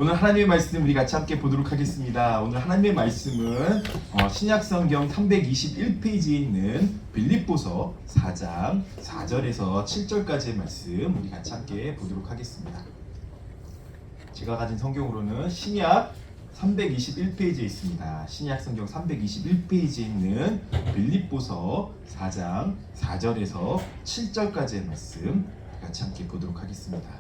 오늘 하나님의 말씀 우리 같이 함께 보도록 하겠습니다. 오늘 하나님의 말씀은 신약성경 321페이지에 있는 빌립보서 4장 4절에서 7절까지의 말씀 우리 같이 함께 보도록 하겠습니다. 제가 가진 성경으로는 신약 321페이지에 있습니다. 신약성경 321페이지에 있는 빌립보서 4장 4절에서 7절까지의 말씀 같이 함께 보도록 하겠습니다.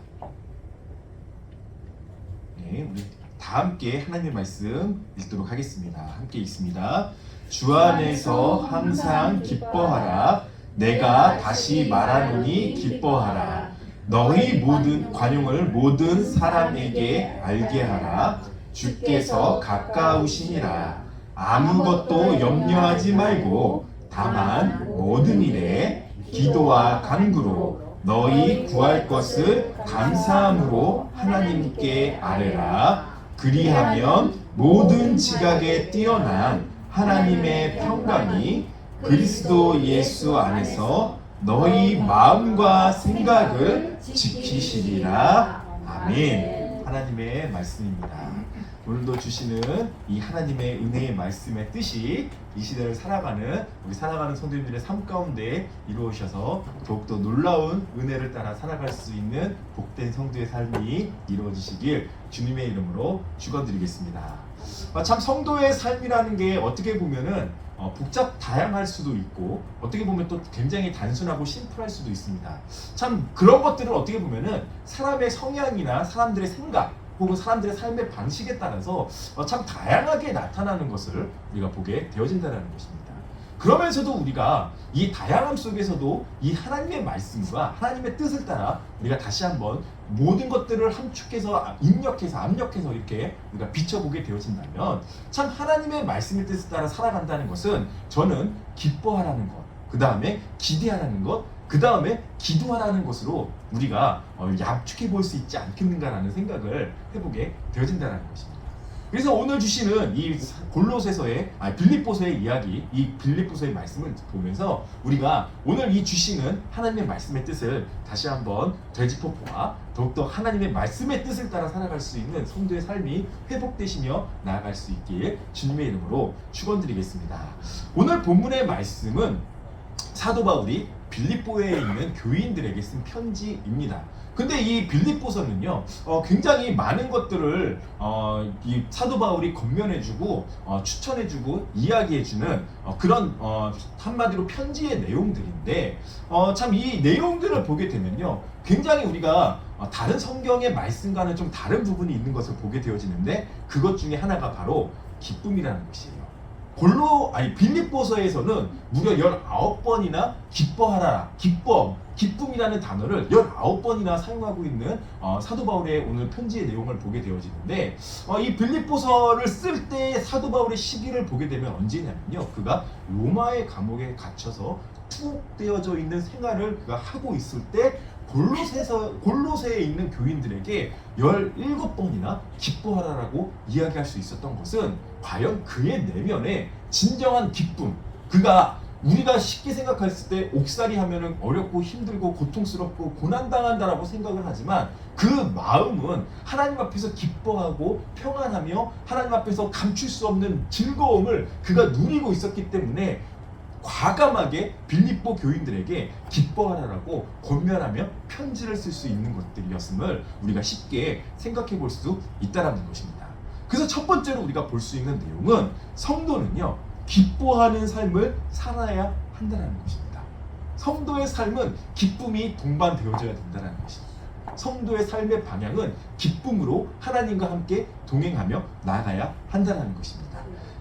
네, 우리 다 함께 하나님의 말씀 읽도록 하겠습니다. 함께 읽습니다. 주 안에서 항상 기뻐하라. 내가 다시 말하노니 기뻐하라. 너희 모든 관용을 모든 사람에게 알게 하라. 주께서 가까우시니라. 아무것도 염려하지 말고 다만 모든 일에 기도와 간구로 너희 구할 것을 감사함으로 하나님께 아뢰라. 그리하면 모든 지각에 뛰어난 하나님의 평강이 그리스도 예수 안에서 너희 마음과 생각을 지키시리라. 아멘. 하나님의 말씀입니다. 오늘도 주시는 이 하나님의 은혜의 말씀의 뜻이 이 시대를 살아가는 우리 살아가는 성도님들의 삶 가운데 이루어져서 더욱더 놀라운 은혜를 따라 살아갈 수 있는 복된 성도의 삶이 이루어지시길 주님의 이름으로 축원드리겠습니다. 참 성도의 삶이라는 게 어떻게 보면은 다양할 수도 있고 어떻게 보면 또 굉장히 단순하고 심플할 수도 있습니다. 참 그런 것들을 어떻게 보면은 사람의 성향이나 사람들의 생각 혹은 사람들의 삶의 방식에 따라서 참 다양하게 나타나는 것을 우리가 보게 되어진다는 것입니다. 그러면서도 우리가 이 다양함 속에서도 이 하나님의 말씀과 하나님의 뜻을 따라 우리가 다시 한번 모든 것들을 함축해서 압력해서 이렇게 우리가 비춰보게 되어진다면 참 하나님의 말씀의 뜻을 따라 살아간다는 것은 저는 기뻐하라는 것, 그 다음에 기대하라는 것, 그 다음에 기도하라는 것으로 우리가 약축해 볼 수 있지 않겠는가라는 생각을 해보게 되어진다는 것입니다. 그래서 오늘 주시는 이 빌립보서의 이야기, 이 빌립보서의 말씀을 보면서 우리가 오늘 이 주시는 하나님의 말씀의 뜻을 다시 한번 되짚어보아 더욱더 하나님의 말씀의 뜻을 따라 살아갈 수 있는 성도의 삶이 회복되시며 나아갈 수 있길 주님의 이름으로 축원드리겠습니다. 오늘 본문의 말씀은 사도 바울이 빌립보에 있는 교인들에게 쓴 편지입니다. 근데 이 빌립보서는요 굉장히 많은 것들을 이 사도 바울이 권면해주고 추천해주고 이야기해주는 그런 한마디로 편지의 내용들인데 참 이 내용들을 보게 되면요 굉장히 우리가 다른 성경의 말씀과는 좀 다른 부분이 있는 것을 보게 되어지는데 그것 중에 하나가 바로 기쁨이라는 것이에요. 빌립보서에서는 무려 19번이나 기뻐하라, 기쁨이라는 단어를 19번이나 사용하고 있는 사도 바울의 오늘 편지의 내용을 보게 되어지는데 이 빌립보서를 쓸 때 사도 바울의 시기를 보게 되면 언제냐면요. 그가 로마의 감옥에 갇혀서 투옥되어져 있는 생활을 그가 하고 있을 때 골로새에 있는 교인들에게 17번이나 기뻐하라라고 이야기할 수 있었던 것은 과연 그의 내면에 진정한 기쁨, 우리가 쉽게 생각했을 때 옥살이 하면은 어렵고 힘들고 고통스럽고 고난당한다라고 생각을 하지만 그 마음은 하나님 앞에서 기뻐하고 평안하며 하나님 앞에서 감출 수 없는 즐거움을 그가 누리고 있었기 때문에 과감하게 빌립보 교인들에게 기뻐하라라고 권면하며 편지를 쓸 수 있는 것들이었음을 우리가 쉽게 생각해 볼 수 있다는 것입니다. 그래서 첫 번째로 우리가 볼 수 있는 내용은 성도는요 기뻐하는 삶을 살아야 한다는 것입니다. 성도의 삶은 기쁨이 동반되어져야 된다는 것입니다. 성도의 삶의 방향은 기쁨으로 하나님과 함께 동행하며 나아가야 한다는 것입니다.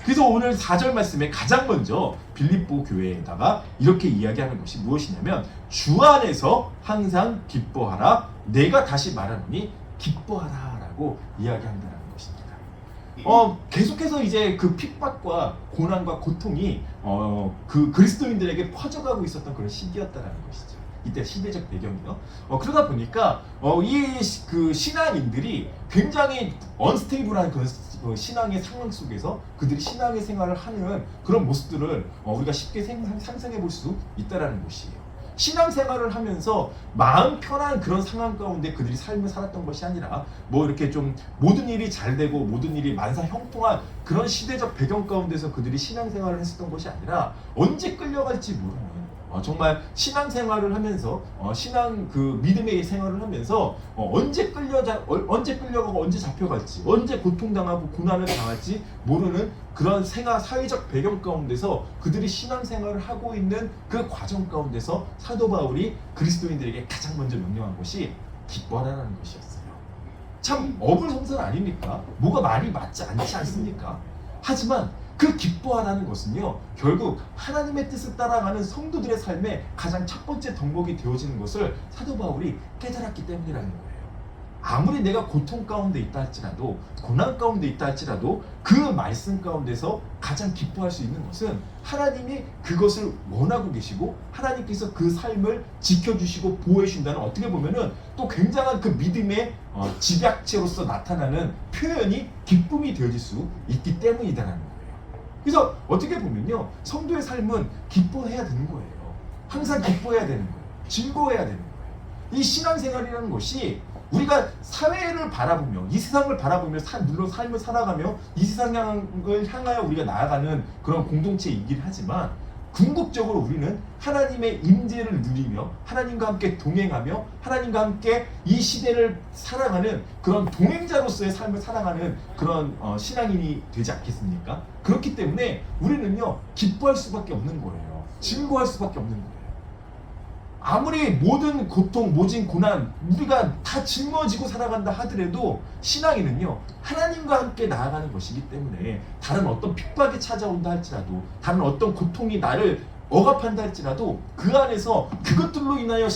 그래서 오늘 4절 말씀에 가장 먼저 빌립보 교회에다가 이렇게 이야기하는 것이 무엇이냐면 주 안에서 항상 기뻐하라. 내가 다시 말하노니 기뻐하라 라고 이야기한다는 것입니다. 계속해서 이제 그 핍박과 고난과 고통이 그 그리스도인들에게 퍼져가고 있었던 그런 시기였다는 것이죠. 이때 시대적 배경이요. 그러다 보니까 그 신앙인들이 굉장히 언스테이블한 그 신앙의 상황 속에서 그들이 신앙의 생활을 하는 그런 모습들을 우리가 쉽게 상상해 볼 수 있다라는 것이에요. 신앙생활을 하면서 마음 편한 그런 상황 가운데 그들이 삶을 살았던 것이 아니라 뭐 이렇게 좀 모든 일이 잘 되고 모든 일이 만사형통한 그런 시대적 배경 가운데서 그들이 신앙생활을 했었던 것이 아니라 언제 끌려갈지 모르는 정말 신앙생활을 하면서 신앙 그 믿음의 생활을 하면서 언제 끌려가고 언제 잡혀갈지 언제 고통당하고 고난을 당할지 모르는 그런 사회적 배경 가운데서 그들이 신앙생활을 하고 있는 그 과정 가운데서 사도 바울이 그리스도인들에게 가장 먼저 명령한 것이 기뻐하라는 것이었어요. 참 어불성설 아닙니까? 뭐가 말이 맞지 않지 않습니까? 하지만 그 기뻐하라는 것은요, 결국 하나님의 뜻을 따라가는 성도들의 삶에 가장 첫 번째 덕목이 되어지는 것을 사도 바울이 깨달았기 때문이라는 거예요. 아무리 내가 고통 가운데 있다 할지라도, 고난 가운데 있다 할지라도 그 말씀 가운데서 가장 기뻐할 수 있는 것은 하나님이 그것을 원하고 계시고 하나님께서 그 삶을 지켜주시고 보호해 주신다는, 어떻게 보면은 또 굉장한 그 믿음의 집약체로서 나타나는 표현이 기쁨이 되어질 수 있기 때문이다라는 거예요. 그래서 어떻게 보면요, 성도의 삶은 기뻐해야 되는 거예요. 항상 기뻐해야 되는 거예요. 즐거워해야 되는 거예요. 이 신앙생활이라는 것이 우리가 사회를 바라보며 이 세상을 바라보며 물론 삶을 살아가며 이 세상을 향하여 우리가 나아가는 그런 공동체이긴 하지만, 궁극적으로 우리는 하나님의 임재를 누리며 하나님과 함께 동행하며 하나님과 함께 이 시대를 살아가는 그런 동행자로서의 삶을 살아가는 그런 신앙인이 되지 않겠습니까? 그렇기 때문에 우리는요, 기뻐할 수밖에 없는 거예요. 즐거워할 수밖에 없는 거예요. 아무리 모든 고통, 모진 고난 우리가 다 짊어지고 살아간다 하더라도 신앙인은요, 하나님과 함께 나아가는 것이기 때문에 다른 어떤 핍박이 찾아온다 할지라도, 다른 어떤 고통이 나를 억압한다 할지라도 그 안에서 그것들로 인하여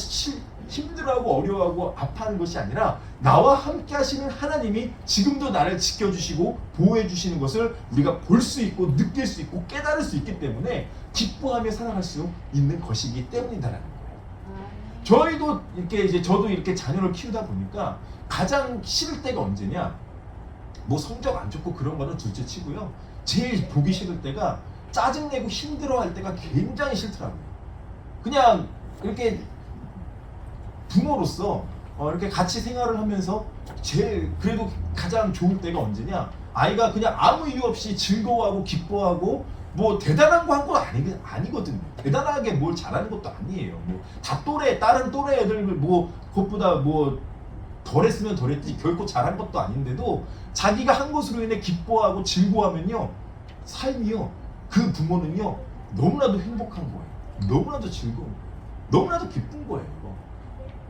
힘들어하고 어려워하고 아파하는 것이 아니라 나와 함께 하시는 하나님이 지금도 나를 지켜주시고 보호해 주시는 것을 우리가 볼 수 있고 느낄 수 있고 깨달을 수 있기 때문에 기뻐하며 살아갈 수 있는 것이기 때문이다라는 거예요. 저희도 이렇게 저도 이렇게 자녀를 키우다 보니까 가장 싫을 때가 언제냐? 뭐 성적 안 좋고 그런 거는 둘째 치고요. 제일 보기 싫을 때가 짜증내고 힘들어할 때가 굉장히 싫더라고요. 그냥 이렇게 부모로서 이렇게 같이 생활을 하면서 제일 그래도 가장 좋을 때가 언제냐? 아이가 그냥 아무 이유 없이 즐거워하고 기뻐하고 뭐 대단한 거 한 건 아니거든요. 대단하게 뭘 잘하는 것도 아니에요. 뭐 다 다른 또래 애들 뭐 그것보다 뭐 덜했으면 덜했지 결코 잘한 것도 아닌데도 자기가 한 것으로 인해 기뻐하고 즐거워하면요, 삶이요, 그 부모는요 너무나도 행복한 거예요. 너무나도 즐거운 거예요. 너무나도 기쁜 거예요.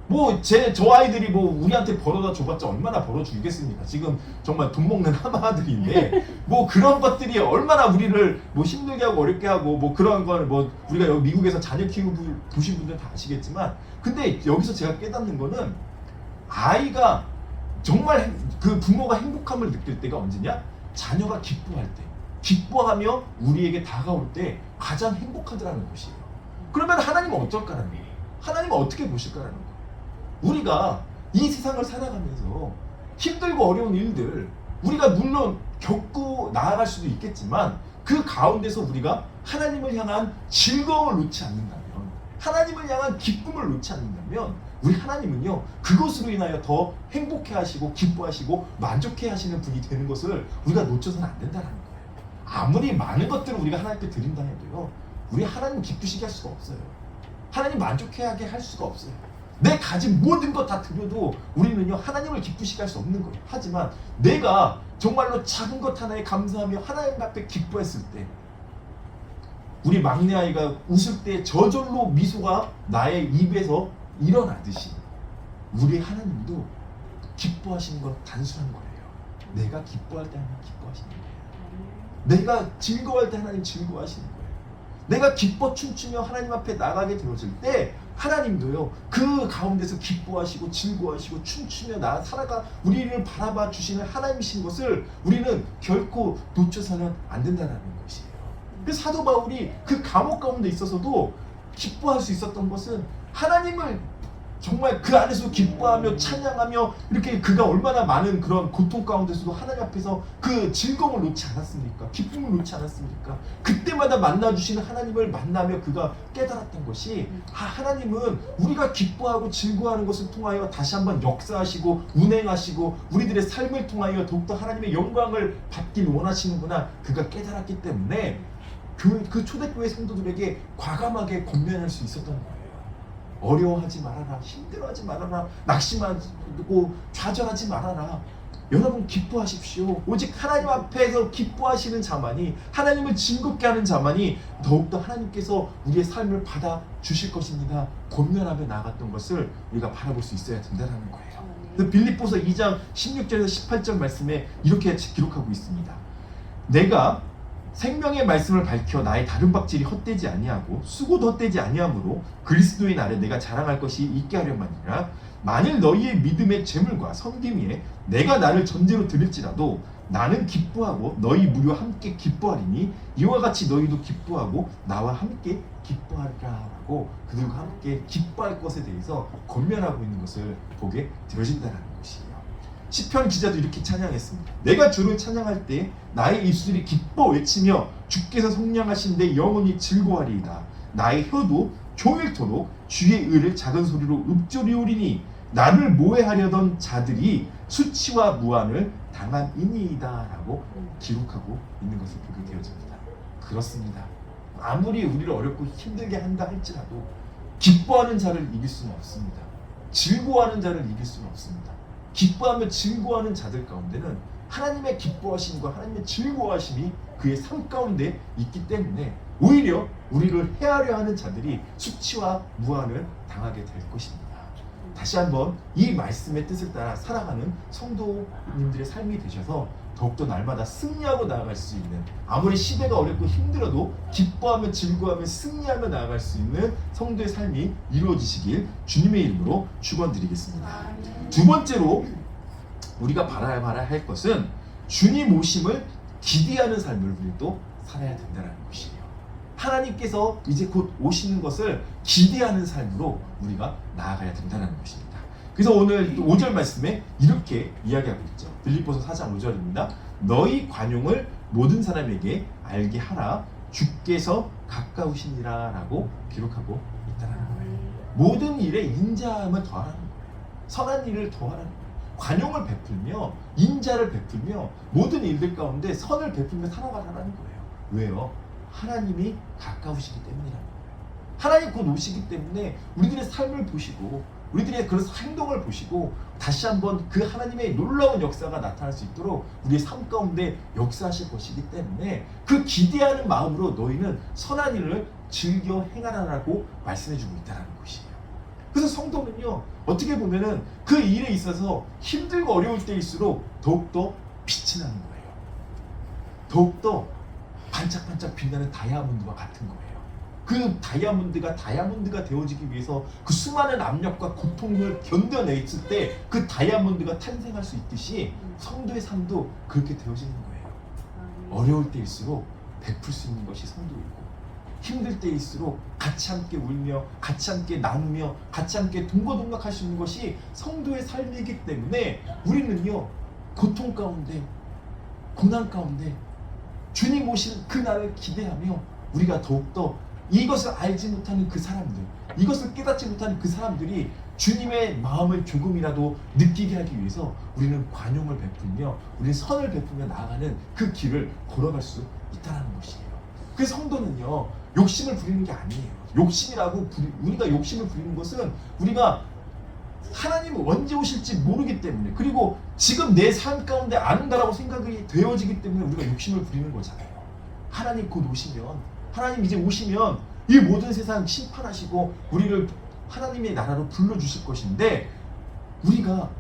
뭐 저 아이들이 뭐 우리한테 벌어다 줘봤자 얼마나 벌어주겠습니까? 지금 정말 돈 먹는 하마들인데 뭐 그런 것들이 얼마나 우리를 뭐 힘들게 하고 어렵게 하고 뭐 그런 걸 뭐 우리가 여기 미국에서 자녀 키우고 보신 분들 다 아시겠지만, 근데 여기서 제가 깨닫는 거는 아이가 정말 그 부모가 행복함을 느낄 때가 언제냐? 자녀가 기뻐할 때, 기뻐하며 우리에게 다가올 때 가장 행복하더라는 것이에요. 그러면 하나님은 어떨까라는 거예요. 하나님은 어떻게 보실까라는 거예요. 우리가 이 세상을 살아가면서 힘들고 어려운 일들 우리가 물론 겪고 나아갈 수도 있겠지만 그 가운데서 우리가 하나님을 향한 즐거움을 놓지 않는다면, 하나님을 향한 기쁨을 놓지 않는다면 우리 하나님은요 그것으로 인하여 더 행복해 하시고 기뻐하시고 만족해 하시는 분이 되는 것을 우리가 놓쳐서는 안 된다는 거예요. 아무리 많은 것들을 우리가 하나님께 드린다 해도요, 우리 하나님 기쁘시게 할 수가 없어요. 하나님 만족하게 할 수가 없어요. 내 가진 모든 것 다 드려도 우리는요 하나님을 기쁘시게 할 수 없는 거예요. 하지만 내가 정말로 작은 것 하나에 감사하며 하나님 앞에 기뻐했을 때, 우리 막내 아이가 웃을 때 저절로 미소가 나의 입에서 일어나듯이 우리 하나님도 기뻐하시는 건 단순한 거예요. 내가 기뻐할 때 하나님 기뻐하시는 거예요. 내가 즐거워할 때 하나님 즐거워하시는 거예요. 내가 기뻐 춤추며 하나님 앞에 나가게 되어질 때 하나님도요 그 가운데서 기뻐하시고 즐거워하시고 춤추며 살아가 우리를 바라봐 주시는 하나님이신 것을 우리는 결코 놓쳐서는 안 된다는 것이에요. 그래서 사도 바울이 그 감옥 가운데 있어서도 기뻐할 수 있었던 것은 하나님을 정말 그 안에서 기뻐하며 찬양하며 이렇게 그가 얼마나 많은 그런 고통 가운데서도 하나님 앞에서 그 즐거움을 놓지 않았습니까? 기쁨을 놓지 않았습니까? 그때마다 만나주시는 하나님을 만나며 그가 깨달았던 것이 하나님은 우리가 기뻐하고 즐거워하는 것을 통하여 다시 한번 역사하시고 운행하시고 우리들의 삶을 통하여 더욱더 하나님의 영광을 받길 원하시는구나. 그가 깨달았기 때문에 그 초대교회 성도들에게 과감하게 권면할 수 있었던 거예요. 어려워하지 말아라, 힘들어하지 말아라, 낙심하고 좌절하지 말아라. 여러분 기뻐하십시오. 오직 하나님 앞에서 기뻐하시는 자만이, 하나님을 즐겁게 하는 자만이 더욱더 하나님께서 우리의 삶을 받아 주실 것입니다. 권면하며 나갔던 것을 우리가 바라볼 수 있어야 된다는 거예요. 그래서 빌립보서 2장 16절에서 18절 말씀에 이렇게 기록하고 있습니다. 내가 생명의 말씀을 밝혀 나의 다른 박질이 헛되지 아니하고 수고도 헛되지 아니하므로 그리스도인 아래 내가 자랑할 것이 있게 하려니라. 만일 너희의 믿음의 재물과 섬김 위에 내가 나를 전제로 드릴지라도 나는 기뻐하고 너희 무려 함께 기뻐하리니 이와 같이 너희도 기뻐하고 나와 함께 기뻐하리라라고 그들과 함께 기뻐할 것에 대해서 권면하고 있는 것을 보게 되어진다는 것이에요. 시편 기자도 이렇게 찬양했습니다. 내가 주를 찬양할 때 나의 입술이 기뻐 외치며 주께서 속량하신 내 영혼이 즐거워하리이다. 나의 혀도 종일토록 주의 의를 작은 소리로 읊조리오리니 나를 모해하려던 자들이 수치와 무한을 당함이니이다 라고 기록하고 있는 것을 보게 되어집니다. 그렇습니다. 아무리 우리를 어렵고 힘들게 한다 할지라도 기뻐하는 자를 이길 수는 없습니다. 즐거워하는 자를 이길 수는 없습니다. 기뻐하며 즐거워하는 자들 가운데는 하나님의 기뻐하심과 하나님의 즐거워하심이 그의 삶 가운데 있기 때문에 오히려 우리를 해하려 하는 자들이 수치와 무한을 당하게 될 것입니다. 다시 한번 이 말씀의 뜻을 따라 살아가는 성도님들의 삶이 되셔서 더욱더 날마다 승리하고 나아갈 수 있는, 아무리 시대가 어렵고 힘들어도 기뻐하며 즐거워하며 승리하며 나아갈 수 있는 성도의 삶이 이루어지시길 주님의 이름으로 축원드리겠습니다. 두 번째로 우리가 바라야 할 것은 주님 오심을 기대하는 삶을 우리도 살아야 된다는 것이에요. 하나님께서 이제 곧 오시는 것을 기대하는 삶으로 우리가 나아가야 된다는 것입니다. 그래서 오늘 5절 말씀에 이렇게 이야기하고 있죠. 빌립보서 4장 5절입니다. 너희 관용을 모든 사람에게 알게 하라. 주께서 가까우시니라 라고 기록하고 있다는 거예요. 모든 일에 인자함을 더하라는 거예요. 선한 일을 더하라는 거예요. 관용을 베풀며 인자를 베풀며 모든 일들 가운데 선을 베풀며 살아가라는 거예요. 왜요? 하나님이 가까우시기 때문이라는 거예요. 하나님 곧 오시기 때문에 우리들의 삶을 보시고 우리들의 그런 행동을 보시고 다시 한번 그 하나님의 놀라운 역사가 나타날 수 있도록 우리의 삶 가운데 역사하실 것이기 때문에 그 기대하는 마음으로 너희는 선한 일을 즐겨 행하라라고 말씀해주고 있다는 것이에요. 그래서 성도는요, 어떻게 보면은 그 일에 있어서 힘들고 어려울 때일수록 더욱더 빛이 나는 거예요. 더욱더 반짝반짝 빛나는 다이아몬드와 같은 거예요. 그 다이아몬드가 되어지기 위해서 그 수많은 압력과 고통을 견뎌냈을 때 그 다이아몬드가 탄생할 수 있듯이 성도의 삶도 그렇게 되어지는 거예요. 어려울 때일수록 베풀 수 있는 것이 성도이고 힘들 때일수록 같이 함께 울며 같이 함께 나누며 같이 함께 동거동락할 수 있는 것이 성도의 삶이기 때문에 우리는요, 고통 가운데 고난 가운데 주님 오실 그날을 기대하며 우리가 더욱더 이것을 알지 못하는 그 사람들, 이것을 깨닫지 못하는 그 사람들이 주님의 마음을 조금이라도 느끼게 하기 위해서 우리는 관용을 베풀며 우리는 선을 베풀며 나아가는 그 길을 걸어갈 수 있다는 것이에요. 그래서 성도는요, 욕심을 부리는 게 아니에요. 우리가 욕심을 부리는 것은 우리가 하나님은 언제 오실지 모르기 때문에, 그리고 지금 내 삶 가운데 안 온다라고 생각이 되어지기 때문에 우리가 욕심을 부리는 거잖아요. 하나님 곧 오시면, 하나님 이제 오시면 이 모든 세상 심판하시고 우리를 하나님의 나라로 불러주실 것인데 우리가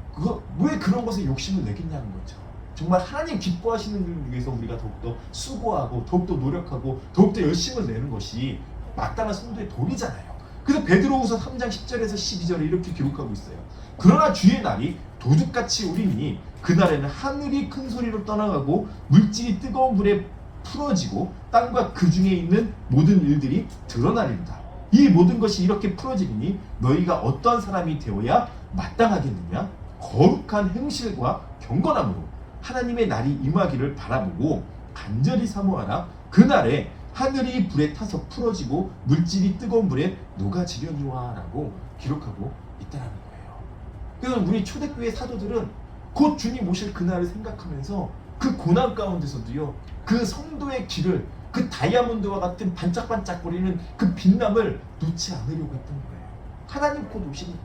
왜 그런 것에 욕심을 내겠냐는 거죠. 정말 하나님 기뻐하시는 일을 위해서 우리가 더욱더 수고하고 더욱더 노력하고 더욱더 열심을 내는 것이 마땅한 성도의 도리잖아요. 그래서 베드로후서 3장 10절에서 12절에 이렇게 기록하고 있어요. 그러나 주의 날이 도둑같이 오리니 그날에는 하늘이 큰 소리로 떠나가고 물질이 뜨거운 불에 풀어지고 땅과 그 중에 있는 모든 일들이 드러나리로다. 이 모든 것이 이렇게 풀어지리니 너희가 어떠한 사람이 되어야 마땅하겠느냐? 거룩한 행실과 경건함으로 하나님의 날이 임하기를 바라보고 간절히 사모하라. 그날에 하늘이 불에 타서 풀어지고 물질이 뜨거운 불에 녹아지려니와 라고 기록하고 있다는 거예요. 그래서 우리 초대교회 사도들은 곧 주님 오실 그날을 생각하면서 그 고난 가운데서도요, 그 성도의 길을, 그 다이아몬드와 같은 반짝반짝거리는 그 빛남을 놓지 않으려고 했던 거예요. 하나님 곧 오시니까,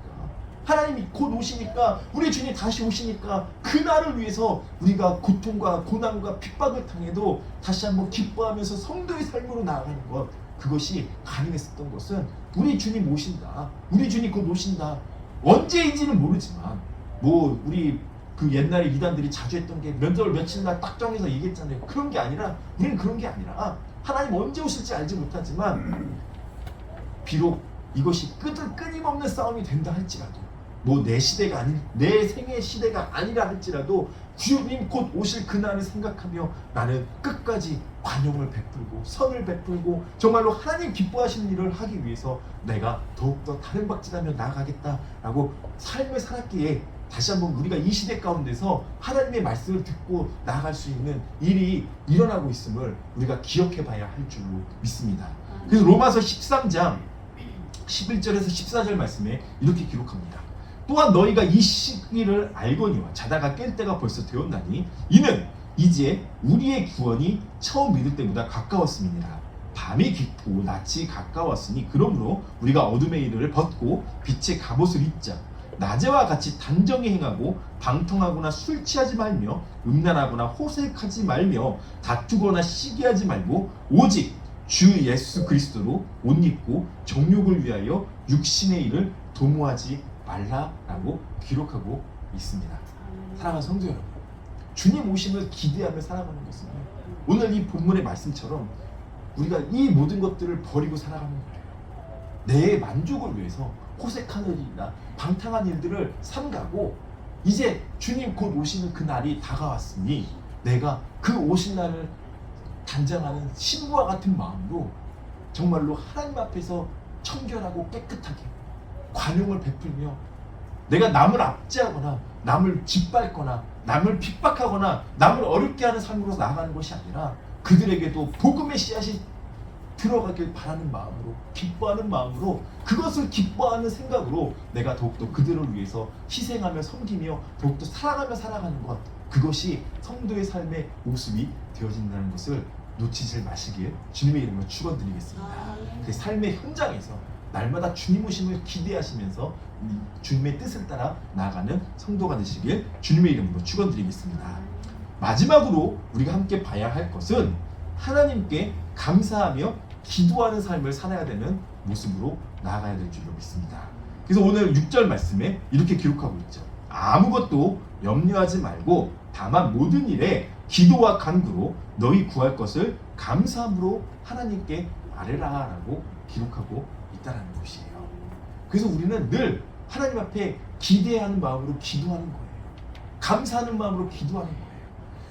하나님이 곧 오시니까, 우리 주님 다시 오시니까 그날을 위해서 우리가 고통과 고난과 핍박을 당해도 다시 한번 기뻐하면서 성도의 삶으로 나아가는 것, 그것이 가능했었던 것은 우리 주님 오신다, 우리 주님 곧 오신다, 언제인지는 모르지만 뭐 우리 그 옛날에 이단들이 자주 했던 게 면접을 며칠 날 딱 정해서 얘기했잖아요. 그런 게 아니라, 우리는 그런 게 아니라 하나님 언제 오실지 알지 못하지만 비록 이것이 끊임없는 싸움이 된다 할지라도, 뭐 내 시대가 아닌, 내 생의 시대가 아니라 할지라도 주님 곧 오실 그날을 생각하며 나는 끝까지 관용을 베풀고 선을 베풀고 정말로 하나님 기뻐하시는 일을 하기 위해서 내가 더욱더 다른 박질하며 나아가겠다라고 삶을 살았기에 다시 한번 우리가 이 시대 가운데서 하나님의 말씀을 듣고 나아갈 수 있는 일이 일어나고 있음을 우리가 기억해 봐야 할 줄로 믿습니다. 그래서 로마서 13장 11절에서 14절 말씀에 이렇게 기록합니다. 또한 너희가 이 시기를 알거니와 자다가 깰 때가 벌써 되었나니 이는 이제 우리의 구원이 처음 믿을 때보다 가까웠음이니라. 밤이 깊고 낮이 가까웠으니 그러므로 우리가 어둠의 일을 벗고 빛의 갑옷을 입자. 낮에와 같이 단정히 행하고 방통하거나 술 취하지 말며 음란하거나 호색하지 말며 다투거나 시기하지 말고 오직 주 예수 그리스도로 옷 입고 정욕을 위하여 육신의 일을 도모하지 말라라고 기록하고 있습니다. 사랑하는 성도 여러분, 주님 오심을 기대하며 살아가는 것은 오늘 이 본문의 말씀처럼 우리가 이 모든 것들을 버리고 살아가는 거예요. 내 만족을 위해서 호색하는 일이나 방탕한 일들을 삼가고 이제 주님 곧 오시는 그 날이 다가왔으니 내가 그 오신 날을 단장하는 신부와 같은 마음으로 정말로 하나님 앞에서 청결하고 깨끗하게 관용을 베풀며 내가 남을 압제하거나 남을 짓밟거나 남을 핍박하거나 남을 어렵게 하는 삶으로 나아가는 것이 아니라 그들에게도 복음의 씨앗이 들어가길 바라는 마음으로, 기뻐하는 마음으로, 그것을 기뻐하는 생각으로 내가 더욱더 그들을 위해서 희생하며 섬기며 더욱더 사랑하며 살아가는 것, 그것이 성도의 삶의 모습이 되어진다는 것을 놓치지 마시길 주님의 이름으로 축원드리겠습니다. 그 삶의 현장에서 날마다 주님 오심을 기대하시면서 주님의 뜻을 따라 나아가는 성도가 되시길 주님의 이름으로 축원드리겠습니다. 마지막으로 우리가 함께 봐야 할 것은 하나님께 감사하며 기도하는 삶을 살아야 되는 모습으로 나아가야 될 줄로 믿습니다. 그래서 오늘 6절 말씀에 이렇게 기록하고 있죠. 아무것도 염려하지 말고 다만 모든 일에 기도와 간구로 너희 구할 것을 감사함으로 하나님께 아뢰라 라고 기록하고 있다는 것이에요. 그래서 우리는 늘 하나님 앞에 기대하는 마음으로 기도하는 거예요. 감사하는 마음으로 기도하는 거예요.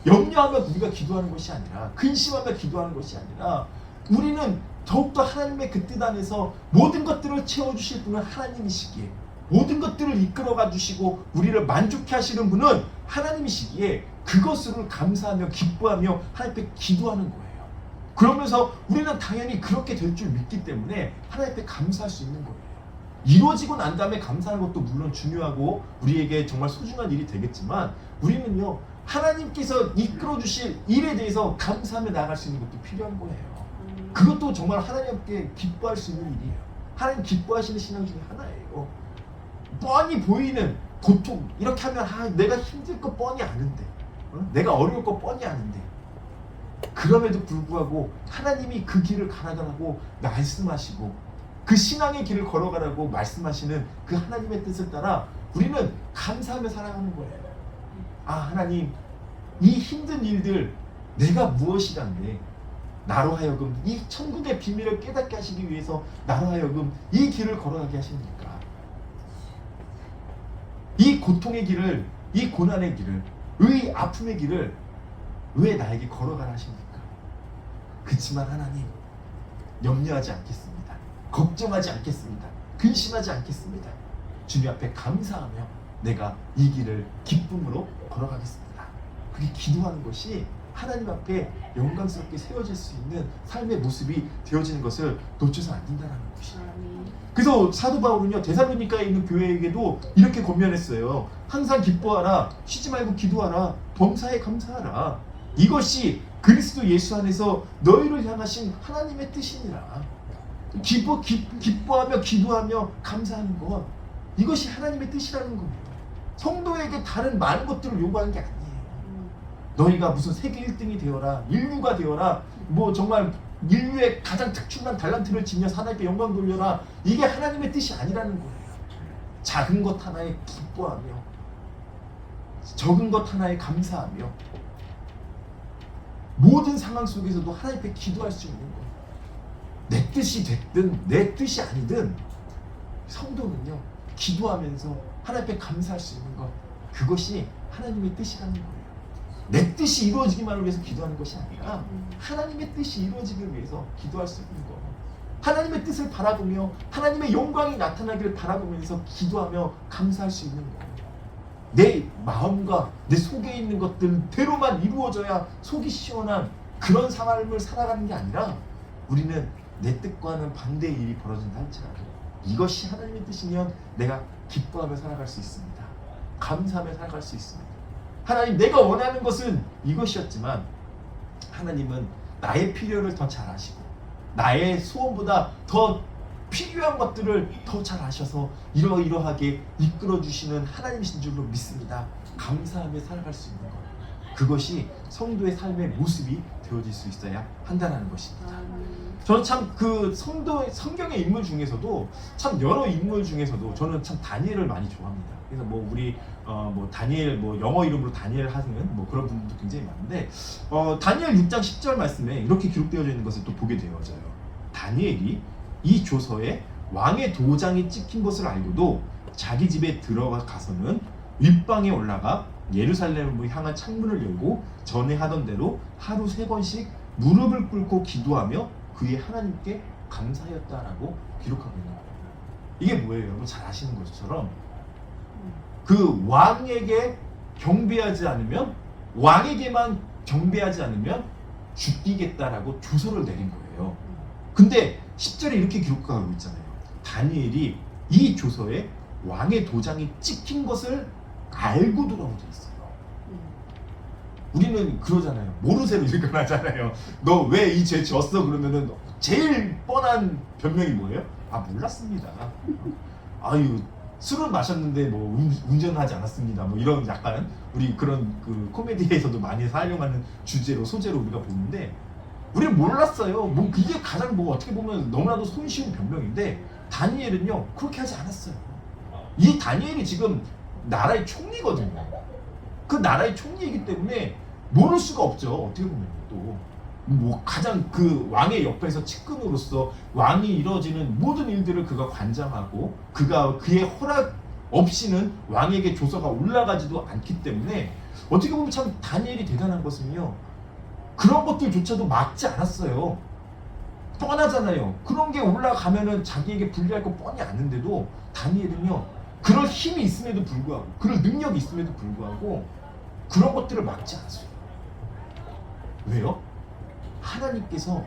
염려하며 우리가 기도하는 것이 아니라, 근심하며 기도하는 것이 아니라, 우리는 더욱더 하나님의 그 뜻 안에서 모든 것들을 채워주실 분은 하나님이시기에, 모든 것들을 이끌어가 주시고 우리를 만족해 하시는 분은 하나님이시기에 그것을 감사하며 기뻐하며 하나님 앞에 기도하는 거예요. 그러면서 우리는 당연히 그렇게 될 줄 믿기 때문에 하나님 앞에 감사할 수 있는 거예요. 이루어지고 난 다음에 감사하는 것도 물론 중요하고 우리에게 정말 소중한 일이 되겠지만, 우리는요 하나님께서 이끌어 주실 일에 대해서 감사하며 나아갈 수 있는 것도 필요한 거예요. 그것도 정말 하나님께 기뻐할 수 있는 일이에요. 하나님 기뻐하시는 신앙 중에 하나예요. 뻔히 보이는 고통, 이렇게 하면 내가 힘들 거 뻔히 아는데, 내가 어려울 거 뻔히 아는데, 그럼에도 불구하고 하나님이 그 길을 가라고 말씀하시고 그 신앙의 길을 걸어가라고 말씀하시는 그 하나님의 뜻을 따라 우리는 감사하며 살아가는 거예요. 아, 하나님, 이 힘든 일들 내가 무엇이란데 나로 하여금 이 천국의 비밀을 깨닫게 하시기 위해서 나로 하여금 이 길을 걸어가게 하십니까? 이 고통의 길을, 이 고난의 길을, 의 아픔의 길을 왜 나에게 걸어가라 하십니까? 그렇지만 하나님, 염려하지 않겠습니다. 걱정하지 않겠습니다. 근심하지 않겠습니다. 주님 앞에 감사하며 내가 이 길을 기쁨으로 걸어가겠습니다. 그렇게 기도하는 것이 하나님 앞에 영광스럽게 세워질 수 있는 삶의 모습이 되어지는 것을 놓쳐서는 안 된다는 것이에요. 그래서 사도 바울은요, 데살로니가에 있는 교회에게도 이렇게 권면했어요. 항상 기뻐하라, 쉬지 말고 기도하라, 범사에 감사하라. 이것이 그리스도 예수 안에서 너희를 향하신 하나님의 뜻이니라. 기뻐하며 기도하며 감사하는 것, 이것이 하나님의 뜻이라는 거예요. 성도에게 다른 많은 것들을 요구하는 게 아니에요. 너희가 무슨 세계 1등이 되어라, 인류가 되어라, 뭐 정말 인류의 가장 특출난 달란트를 지녀 하나님께 영광 돌려라, 이게 하나님의 뜻이 아니라는 거예요. 작은 것 하나에 기뻐하며 적은 것 하나에 감사하며 모든 상황 속에서도 하나님 앞에 기도할 수 있는 거예요. 내 뜻이 됐든 내 뜻이 아니든 성도는요, 기도하면서 하나님 앞에 감사할 수 있는 것, 그것이 하나님의 뜻이라는 거예요. 내 뜻이 이루어지기만을 위해서 기도하는 것이 아니라 하나님의 뜻이 이루어지기 위해서 기도할 수 있는 것, 하나님의 뜻을 바라보며 하나님의 영광이 나타나기를 바라보면서 기도하며 감사할 수 있는 것, 내 마음과 내 속에 있는 것들대로만 이루어져야 속이 시원한 그런 삶을 살아가는 게 아니라, 우리는 내 뜻과는 반대의 일이 벌어진다 할지라도 이것이 하나님의 뜻이면 내가 기뻐하며 살아갈 수 있습니다. 감사하며 살아갈 수 있습니다. 하나님, 내가 원하는 것은 이것이었지만 하나님은 나의 필요를 더 잘 아시고 나의 소원보다 더 필요한 것들을 더 잘 아셔서 이러이러하게 이끌어 주시는 하나님이신 줄로 믿습니다. 감사하며 살아갈 수 있는 것, 그것이 성도의 삶의 모습이 되어질 수 있어야 한다는 것입니다. 저는 참 그 성경의 인물 중에서도 참 여러 인물 중에서도 저는 참 다니엘을 많이 좋아합니다. 그래서 뭐 우리 뭐 다니엘, 뭐 영어 이름으로 다니엘 하는 뭐 그런 분들도 굉장히 많은데, 다니엘 6장 10절 말씀에 이렇게 기록되어져 있는 것을 또 보게 되어져요. 다니엘이 이 조서에 왕의 도장이 찍힌 것을 알고도 자기 집에 들어가서는 윗방에 올라가 예루살렘을 향한 창문을 열고 전에 하던 대로 하루 3번씩 무릎을 꿇고 기도하며 그의 하나님께 감사하였다라고 기록하고 있는 거예요. 이게 뭐예요? 여러분 잘 아시는 것처럼 그 왕에게 경배하지 않으면, 왕에게만 경배하지 않으면 죽이겠다라고 조서를 내린 거예요. 근데 10절에 이렇게 기록하고 있잖아요. 다니엘이 이 조서에 왕의 도장이 찍힌 것을 알고도라고 되어 있어요. 우리는 그러잖아요. 모르쇠로 일어나잖아요. 너 왜 이 죄 졌어? 그러면은 제일 뻔한 변명이 뭐예요? 아, 몰랐습니다. 아유, 술을 마셨는데 뭐 운전하지 않았습니다. 뭐 이런 약간 우리 그런 그 코미디에서도 많이 사용하는 소재로 우리가 보는데, 우리는 몰랐어요. 뭐 이게 가장 뭐 어떻게 보면 너무나도 손쉬운 변명인데, 다니엘은요 그렇게 하지 않았어요. 이 다니엘이 지금 나라의 총리거든요. 그 나라의 총리이기 때문에 모를 수가 없죠. 어떻게 보면 또 뭐 가장 그 왕의 옆에서 측근으로서 왕이 이루어지는 모든 일들을 그가 관장하고 그의 허락 없이는 왕에게 조서가 올라가지도 않기 때문에, 어떻게 보면 참 다니엘이 대단한 것은요, 그런 것들조차도 막지 않았어요. 뻔하잖아요. 그런 게 올라가면은 자기에게 불리할 거 뻔히 아는데도 다니엘은요, 그럴 힘이 있음에도 불구하고, 그럴 능력이 있음에도 불구하고 그런 것들을 막지 않았어요. 왜요? 하나님께서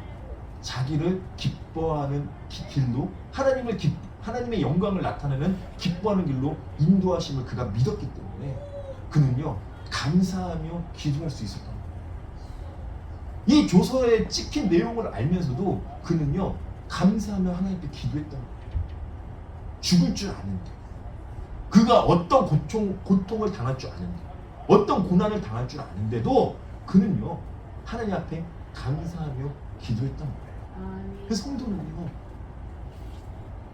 자기를 기뻐하는 길로, 하나님의 영광을 나타내는 기뻐하는 길로 인도하심을 그가 믿었기 때문에 그는요 감사하며 기도할 수 있었던 거예요. 이 조서에 찍힌 내용을 알면서도 그는요 감사하며 하나님께 기도했던 거예요. 죽을 줄 아는데, 그가 어떤 고통을 당할 줄 아는데, 어떤 고난을 당할 줄 아는데도 그는요 하나님 앞에 감사하며 기도했던 거예요. 그래서 성도는요,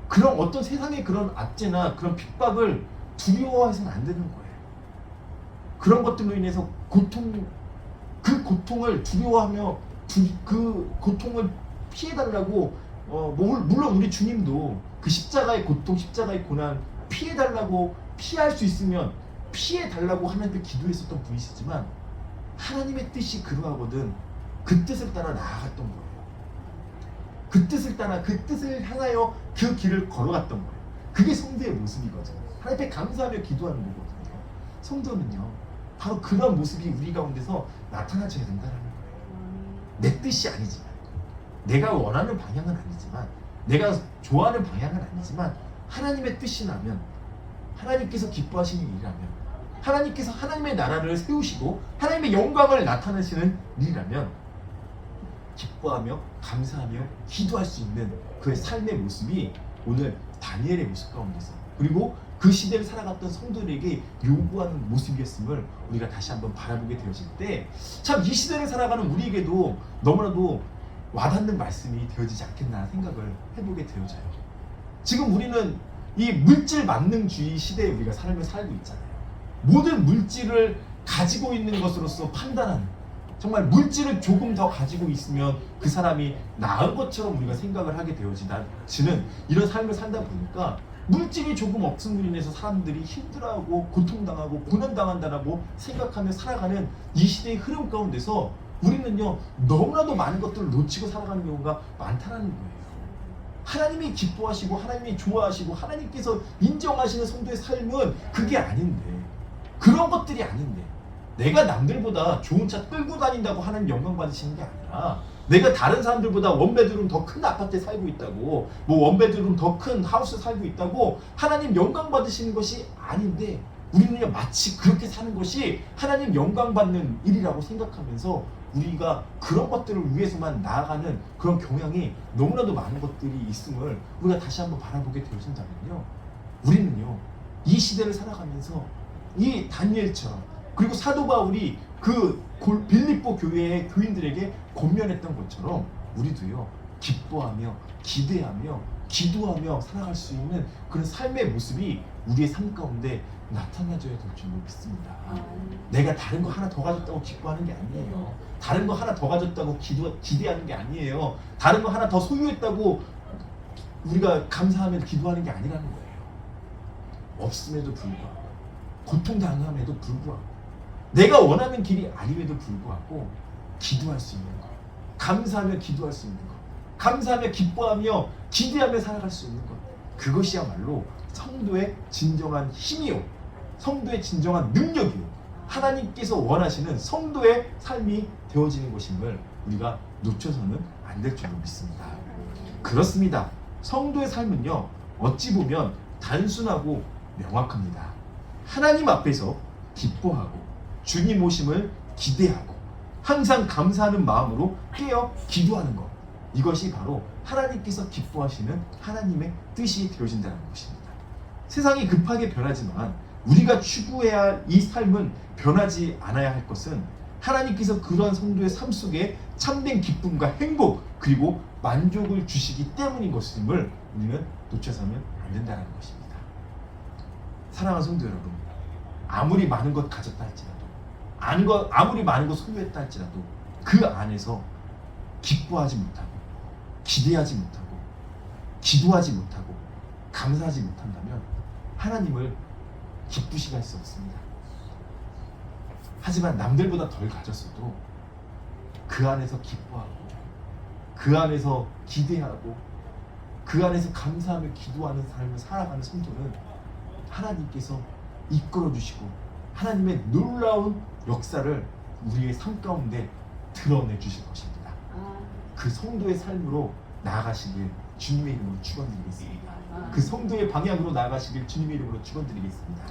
그런 어떤 세상의 그런 압제나 그런 핍박을 두려워해서는 안 되는 거예요. 그런 것들로 인해서 그 고통을 두려워하며 그 고통을 피해달라고, 물론 우리 주님도 그 십자가의 고통, 십자가의 고난 피해달라고, 피할 수 있으면 피해달라고 하나님께 기도했었던 분이시지만, 하나님의 뜻이 그러하거든 그 뜻을 따라 나아갔던 거예요. 그 뜻을 따라 그 뜻을 향하여 그 길을 걸어갔던 거예요. 그게 성도의 모습이거든요. 하나님 앞에 감사하며 기도하는 거거든요. 성도는요, 바로 그런 모습이 우리 가운데서 나타나줘야 된다는 거예요. 내 뜻이 아니지만, 내가 원하는 방향은 아니지만, 내가 좋아하는 방향은 아니지만 하나님의 뜻이 나면, 하나님께서 기뻐하시는 일이라면, 하나님께서 하나님의 나라를 세우시고 하나님의 영광을 나타내시는 일이라면 기뻐하며 감사하며 기도할 수 있는 그의 삶의 모습이 오늘 다니엘의 모습 가운데서, 그리고 그 시대를 살아갔던 성도들에게 요구하는 모습이었음을 우리가 다시 한번 바라보게 되어질 때, 참 이 시대를 살아가는 우리에게도 너무나도 와닿는 말씀이 되어지지 않겠나 생각을 해보게 되어져요. 지금 우리는 이 물질 만능주의 시대에 우리가 삶을 살고 있잖아요. 모든 물질을 가지고 있는 것으로서 판단하는, 정말 물질을 조금 더 가지고 있으면 그 사람이 나은 것처럼 우리가 생각을 하게 되어지는 이런 삶을 살다 보니까, 물질이 조금 없음으로 인해서 사람들이 힘들어하고 고통당하고 고난당한다라고 생각하며 살아가는 이 시대의 흐름 가운데서 우리는요, 너무나도 많은 것들을 놓치고 살아가는 경우가 많다는 거예요. 하나님이 기뻐하시고 하나님이 좋아하시고 하나님께서 인정하시는 성도의 삶은 그게 아닌데, 그런 것들이 아닌데, 내가 남들보다 좋은 차 끌고 다닌다고 하나님 영광 받으시는 게 아니라, 내가 다른 사람들보다 원베드룸 더 큰 아파트에 살고 있다고, 뭐 원베드룸 더 큰 하우스에 살고 있다고 하나님 영광 받으시는 것이 아닌데, 우리는요 마치 그렇게 사는 것이 하나님 영광 받는 일이라고 생각하면서 우리가 그런 것들을 위해서만 나아가는 그런 경향이 너무나도 많은 것들이 있음을 우리가 다시 한번 바라보게 되어진다면요, 우리는요 이 시대를 살아가면서 이 다니엘처럼, 그리고 사도 바울이 그 빌립보 교회의 교인들에게 권면했던 것처럼 우리도요 기뻐하며 기대하며 기도하며 살아갈 수 있는 그런 삶의 모습이 우리의 삶 가운데 나타나줘야 될 줄 믿습니다. 내가 다른 거 하나 더 가졌다고 기뻐하는 게 아니에요. 다른 거 하나 더 가졌다고 기대하는 게 아니에요. 다른 거 하나 더 소유했다고 우리가 감사하며 기도하는 게 아니라는 거예요. 없음에도 불구하고, 고통당함에도 불구하고, 내가 원하는 길이 아님에도 불구하고 기도할 수 있는 것, 감사하며 기도할 수 있는 것, 감사하며 기뻐하며 기대하며 살아갈 수 있는 것, 그것이야말로 성도의 진정한 힘이요, 성도의 진정한 능력이요, 하나님께서 원하시는 성도의 삶이 되어지는 것임을 우리가 놓쳐서는 안 될 줄로 믿습니다. 그렇습니다. 성도의 삶은요, 어찌 보면 단순하고 명확합니다. 하나님 앞에서 기뻐하고 주님 오심을 기대하고 항상 감사하는 마음으로 깨어 기도하는 것, 이것이 바로 하나님께서 기뻐하시는 하나님의 뜻이 되어진다는 것입니다. 세상이 급하게 변하지만 우리가 추구해야 할 이 삶은 변하지 않아야 할 것은, 하나님께서 그러한 성도의 삶 속에 참된 기쁨과 행복 그리고 만족을 주시기 때문인 것임을 우리는 놓쳐서는 안 된다는 것입니다. 사랑하는 성도 여러분, 아무리 많은 것 가졌다 할지라도, 아무리 많은 것 소유했다 할지라도 그 안에서 기뻐하지 못하고 기대하지 못하고 기도하지 못하고 감사하지 못한다면 하나님을 기쁘시게 할 수 없습니다. 하지만 남들보다 덜 가졌어도 그 안에서 기뻐하고 그 안에서 기대하고 그 안에서 감사하며 기도하는 삶을 살아가는 성도는 하나님께서 이끌어 주시고 하나님의 놀라운 역사를 우리의 삶 가운데 드러내 주실 것입니다. 그 성도의 삶으로 나아가시길 주님의 이름으로 축원드리겠습니다. 그 성도의 방향으로 나아가시길 주님의 이름으로 축원드리겠습니다.